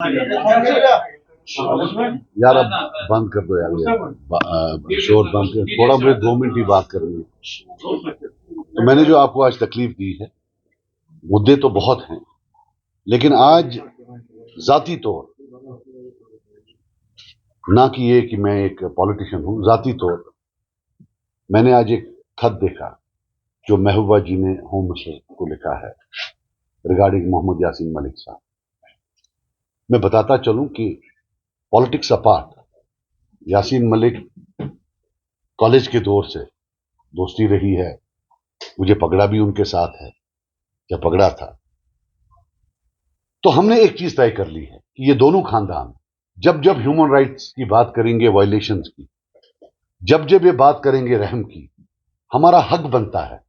यार अब बंद कर दो यार ये शोर बंद कर थोड़ा, मुझे 2 मिनट ही बात करनी है। तो मैंने जो आपको आज तकलीफ दी है, मुद्दे तो बहुत हैं, लेकिन आज जाती तौर, ना कि ये कि मैं एक पॉलिटिशियन हूं, जाती तौर मैंने आज एक खत देखा जो महबूबा जी ने होम मिनिस्टर को लिखा है रिगार्डिंग मोहम्मद यासीन मलिक साहब। मैं बताता चलूं कि politics apart, Yasin Malik college के दौर से दोस्ती रही है, मुझे पगड़ा भी उनके साथ है जब पगड़ा था। तो हमने एक चीज तय कर ली है कि ये दोनों खानदान जब जब ह्यूमन राइट्स की बात करेंगे, वायलेशंस की, जब जब ये बात करेंगे रहम की, हमारा हक बनता है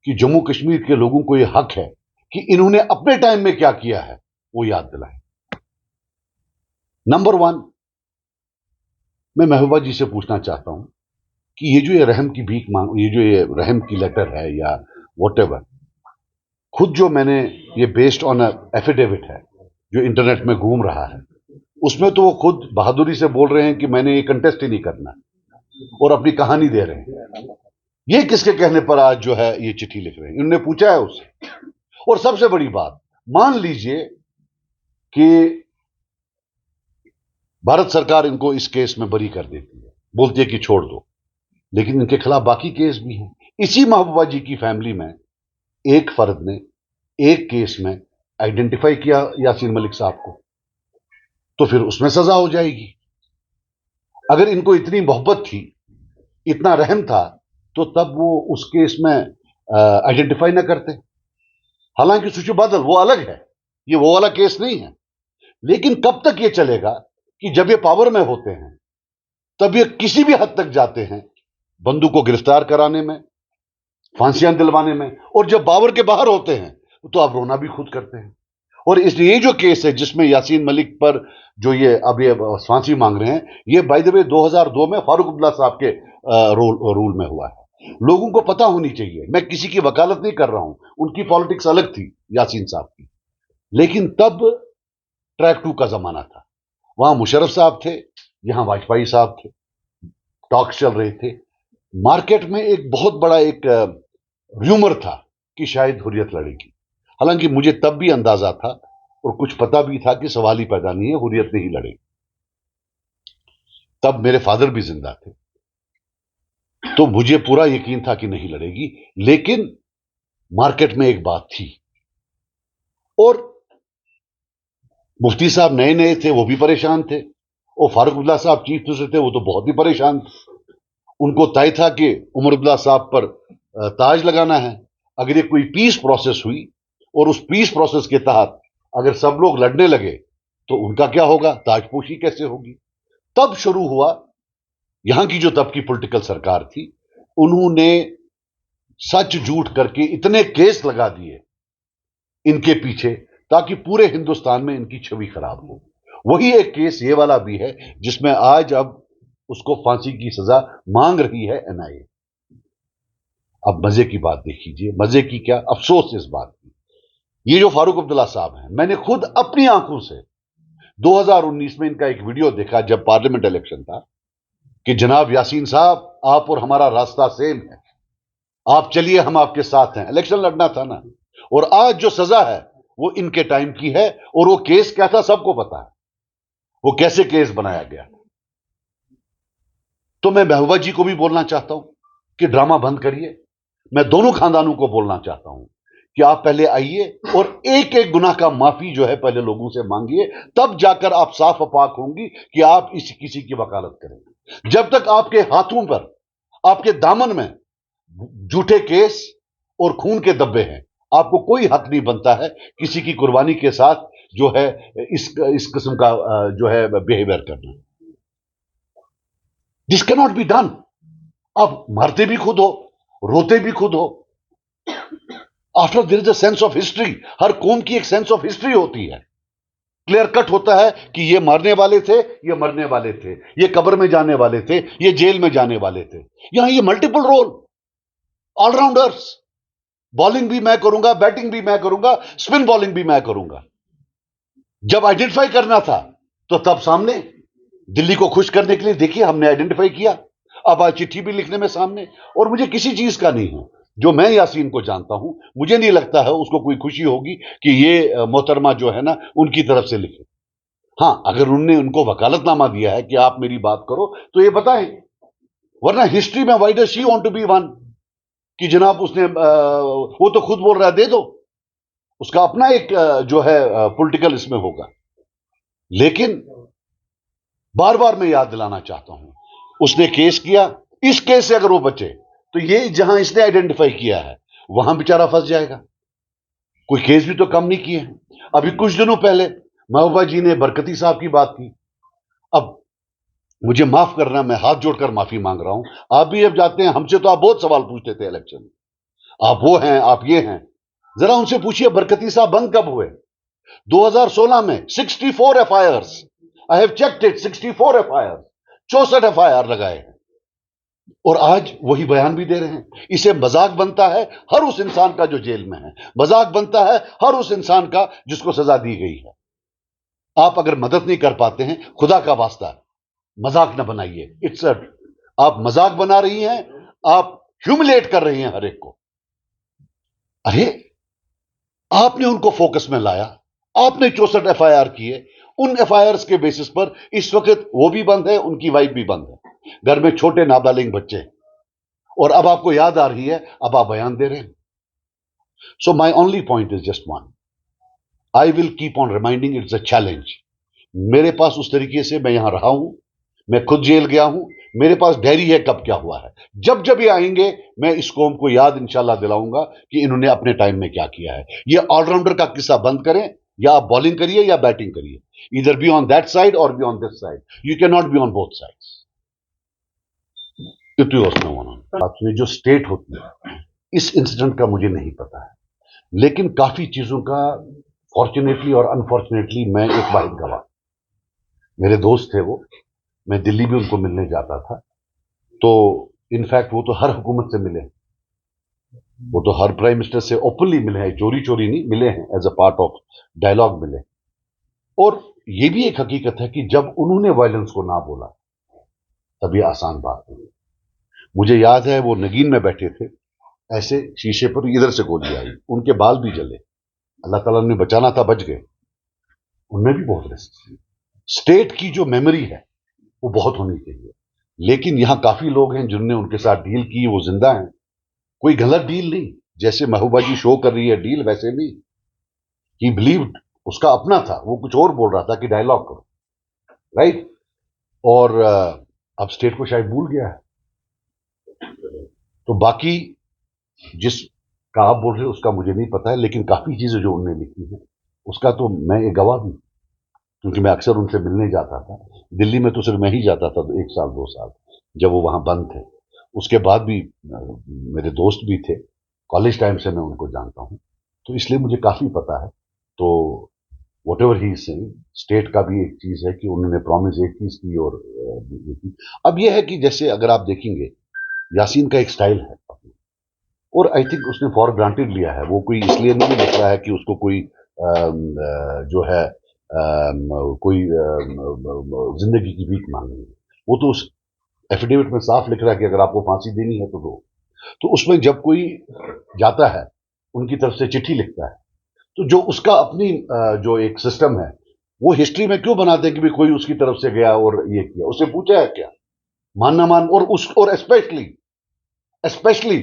कि जम्मू कश्मीर के लोगों को ये हक है कि इन्होंने अपने टाइम में क्या किया है वो याद दिलाएं। नंबर वन, मैं महबूबा जी से पूछना चाहता हूं कि ये रहम की भीख मांग, ये रहम की लेटर है या वॉटेवर, खुद जो मैंने, ये बेस्ड ऑन एफिडेविट है जो इंटरनेट में घूम रहा है, उसमें तो वो खुद बहादुरी से बोल रहे हैं कि मैंने ये कंटेस्ट ही नहीं करना और अपनी कहानी दे रहे हैं। ये किसके कहने पर आज जो है ये चिट्ठी लिख रहे हैं? इन्होंने पूछा है उससे। और सबसे बड़ी बात, मान लीजिए कि भारत सरकार इनको इस केस में बरी कर देती है, बोलती है कि छोड़ दो, लेकिन इनके खिलाफ बाकी केस भी हैं। इसी महबूबा जी की फैमिली में एक फर्द ने एक केस में आइडेंटिफाई किया यासीन मलिक साहब को, तो फिर उसमें सजा हो जाएगी। अगर इनको इतनी मोहब्बत थी, इतना रहम था, तो तब वो उस केस में आइडेंटिफाई ना करते। हालांकि सुचि बादल वो अलग है, ये वो वाला केस नहीं है। लेकिन कब तक ये चलेगा कि जब ये पावर में होते हैं तब ये किसी भी हद तक जाते हैं बंदू को गिरफ्तार कराने में, फांसियां दिलवाने में, और जब पावर के बाहर होते हैं तो आप रोना भी खुद करते हैं। और इसलिए ये जो केस है जिसमें यासीन मलिक पर जो ये अब ये फांसी मांग रहे हैं, ये बाय द वे 2002 में फारूक अब्दुल्ला साहब के रूल में हुआ है। लोगों को पता होनी चाहिए, मैं किसी की वकालत नहीं कर रहा हूं, उनकी पॉलिटिक्स अलग थी यासीन साहब की, लेकिन तब ट्रैक 2 का जमाना था। वहां मुशर्रफ साहब थे, यहां वाजपेयी साहब थे, टॉक्स चल रहे थे। मार्केट में एक बहुत बड़ा एक र्यूमर था कि शायद हुर्रियत लड़ेगी। हालांकि मुझे तब भी अंदाजा था और कुछ पता भी था कि सवाल ही पैदा नहीं है, हुर्रियत नहीं लड़ेगी। तब मेरे फादर भी जिंदा थे, तो मुझे पूरा यकीन था कि नहीं लड़ेगी। लेकिन मार्केट में एक बात थी, और मुफ्ती साहब नए नए थे, वो भी परेशान थे, और फारूक अब्दुल्ला साहब चीफ मिनिस्टर थे, वो तो बहुत ही परेशान थे। उनको तय था कि उमर अब्दुल्ला साहब पर ताज लगाना है। अगर ये कोई पीस प्रोसेस हुई और उस पीस प्रोसेस के तहत अगर सब लोग लड़ने लगे तो उनका क्या होगा, ताजपोशी कैसे होगी। तब शुरू हुआ, यहां की जो तब की पॉलिटिकल सरकार थी, उन्होंने सच झूठ करके इतने केस लगा दिए इनके पीछे ताकि पूरे हिंदुस्तान में इनकी छवि खराब हो। वही एक केस ये वाला भी है जिसमें आज अब उसको फांसी की सजा मांग रही है एनआईए। अब मजे की बात देखिए, मजे की क्या, अफसोस इस बात की, ये जो फारूक अब्दुल्ला साहब हैं, मैंने खुद अपनी आंखों से 2019 में इनका एक वीडियो देखा जब पार्लियामेंट इलेक्शन था कि जनाब यासीन साहब, आप और हमारा रास्ता सेम है, आप चलिए, हम आपके साथ हैं। इलेक्शन लड़ना था ना। और आज जो सजा है वो इनके टाइम की है, और वो केस क्या था सबको पता है, वो कैसे केस बनाया गया। तो मैं महबूबा जी को भी बोलना चाहता हूं कि ड्रामा बंद करिए। मैं दोनों खानदानों को बोलना चाहता हूं कि आप पहले आइए और एक एक गुनाह का माफी जो है पहले लोगों से मांगिए, तब जाकर आप साफ अपाक होंगी कि आप किसी की वकालत करेंगे। जब तक आपके हाथों पर, आपके दामन में झूठे केस और खून के धब्बे हैं, आपको कोई हक नहीं बनता है किसी की कुर्बानी के साथ जो है इस किस्म का जो है बिहेवियर करना। This can not be done. आप मारते भी खुद हो, रोते भी खुद हो। After there is a sense of history, हर कौम की एक सेंस ऑफ हिस्ट्री होती है। क्लियर कट होता है कि ये मरने वाले थे, ये मरने वाले थे, ये कब्र में जाने वाले थे, ये जेल में जाने वाले थे। यहां ये मल्टीपल रोल, ऑलराउंडर्स, बॉलिंग भी मैं करूंगा, बैटिंग भी मैं करूंगा, स्पिन बॉलिंग भी मैं करूंगा। जब आइडेंटिफाई करना था तो तब सामने, दिल्ली को खुश करने के लिए देखिए हमने आइडेंटिफाई किया, अब आज चिट्ठी भी लिखने में सामने। और मुझे किसी चीज का नहीं है, जो मैं यासीन को जानता हूं, मुझे नहीं लगता है उसको कोई खुशी होगी कि ये मोहतरमा जो है ना उनकी तरफ से लिखे। हां, अगर उनने उनको वकालतनामा दिया है कि आप मेरी बात करो तो ये बताएं, वरना हिस्ट्री में why does she want to be one, कि जनाब उसने वो तो खुद बोल रहा है दे दो, उसका अपना एक जो है पॉलिटिकल इसमें होगा। लेकिन बार बार मैं याद दिलाना चाहता हूं, उसने केस किया, इस केस से अगर वो बचे तो ये जहां इसने आइडेंटिफाई किया है वहां बेचारा फंस जाएगा। कोई केस भी तो कम नहीं किए हैं। अभी कुछ दिनों पहले महबूबा जी ने बरकती साहब की बात की। अब मुझे माफ करना, मैं हाथ जोड़कर माफी मांग रहा हूं। आप भी अब जाते हैं, हमसे तो आप बहुत सवाल पूछते थे इलेक्शन में, आप वो हैं, आप ये हैं। जरा उनसे पूछिए बरकती साहब बंद कब हुए? 2016 में 64 FIR, I have checked it, 64 FIR, 64 FIR लगाए हैं, और आज वही बयान भी दे रहे हैं। इसे मजाक बनता है हर उस इंसान का जो जेल में है, मजाक बनता है हर उस इंसान का जिसको सजा दी गई है। आप अगर मदद नहीं कर पाते हैं, खुदा का वास्ता मजाक ना बनाइए। इट्स अ, आप मजाक बना रही हैं, आप ह्यूमिलेट कर रही हैं हर एक को। अरे आपने उनको फोकस में लाया, आपने 64 एफआईआर किए, उन एफआईआर के बेसिस पर इस वक्त वो भी बंद है, उनकी वाइफ भी बंद है, घर में छोटे नाबालिग बच्चे हैं, और अब आपको याद आ रही है, अब आप बयान दे रहे हैं। So my only point is just one, I will keep on reminding, it's a challenge. मेरे पास उस तरीके से मैं यहां रहा हूं, मैं खुद जेल गया हूं, मेरे पास डायरी है कब क्या हुआ है। जब जब ये आएंगे मैं इस कौम को याद इंशाल्लाह दिलाऊंगा कि इन्होंने अपने टाइम में क्या किया है। ये ऑलराउंडर का किस्सा बंद करें, या आप बॉलिंग करिए या बैटिंग करिए, इधर बी ऑन दैट साइड और be on this side, you can not be on both sides. ये जो स्टेट होती है, इस इंसिडेंट का मुझे नहीं पता है, लेकिन काफी चीजों का फॉर्चुनेटली और अनफॉर्चुनेटली मैं एक वाहिद गवाह। मेरे दोस्त थे वो, मैं दिल्ली भी उनको मिलने जाता था, तो इनफैक्ट वो तो हर हुकूमत से मिले, वो तो हर प्राइम मिनिस्टर से ओपनली मिले हैं, चोरी चोरी नहीं मिले हैं, as a part of dialogue मिले। और ये भी एक हकीकत है कि जब उन्होंने वायलेंस को ना बोला तब ये आसान बात नहीं। मुझे याद है वो नगीन में बैठे थे, ऐसे शीशे पर इधर से गोली आई, उनके बाल भी जले, अल्लाह ताला ने बचाना था, बच गए। उनमें भी बहुत रिस्क थी। स्टेट की जो मेमोरी है वो बहुत होनी चाहिए, लेकिन यहां काफी लोग हैं जिन्होंने उनके साथ डील की, वो जिंदा हैं। कोई गलत डील नहीं, जैसे महबूबा जी शो कर रही है डील, वैसे नहीं। ही बिलीव्ड, उसका अपना था, वो कुछ और बोल रहा था कि डायलॉग करो, राइट। और अब स्टेट को शायद भूल गया है। तो बाकी जिस का आप बोल रहे हो उसका मुझे नहीं पता है, लेकिन काफी चीजें जो उन्होंने लिखी है उसका तो मैं एक गवाह हूं, क्योंकि मैं अक्सर उनसे मिलने जाता था। दिल्ली में तो सिर्फ मैं ही जाता था, 1 साल 2 साल जब वो वहां बंद थे। उसके बाद भी मेरे दोस्त भी थे, कॉलेज टाइम से मैं उनको जानता हूं, तो इसलिए मुझे काफी पता है। तो what ever he saying, state का भी एक चीज है कि उन्होंने प्रॉमिस एक चीज की और ये की। अब यह है कि जैसे अगर आप देखेंगे, यासीन का एक स्टाइल है, और आई थिंक उसने फॉर ग्रांटेड लिया है, वो कोई इसलिए नहीं लिख रहा है कि उसको कोई जो है कोई जिंदगी की भीख मांगनी है। वो तो उस एफिडेविट में साफ लिख रहा है कि अगर आपको फांसी देनी है तो दो। तो उसमें जब कोई जाता है, उनकी तरफ से चिट्ठी लिखता है, तो जो उसका अपनी जो एक सिस्टम है, वो हिस्ट्री में क्यों बनाते हैं कि भाई कोई उसकी तरफ से गया और ये किया, उससे पूछा है क्या, मान ना मान। और स्पेशली स्पेशली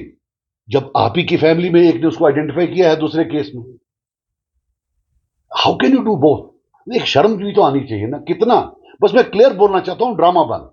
जब आप ही की फैमिली में एक ने उसको आइडेंटिफाई किया है दूसरे केस में, how can you do both? एक शर्म भी तो आनी चाहिए ना, कितना। बस मैं क्लियर बोलना चाहता हूं, ड्रामा बंद।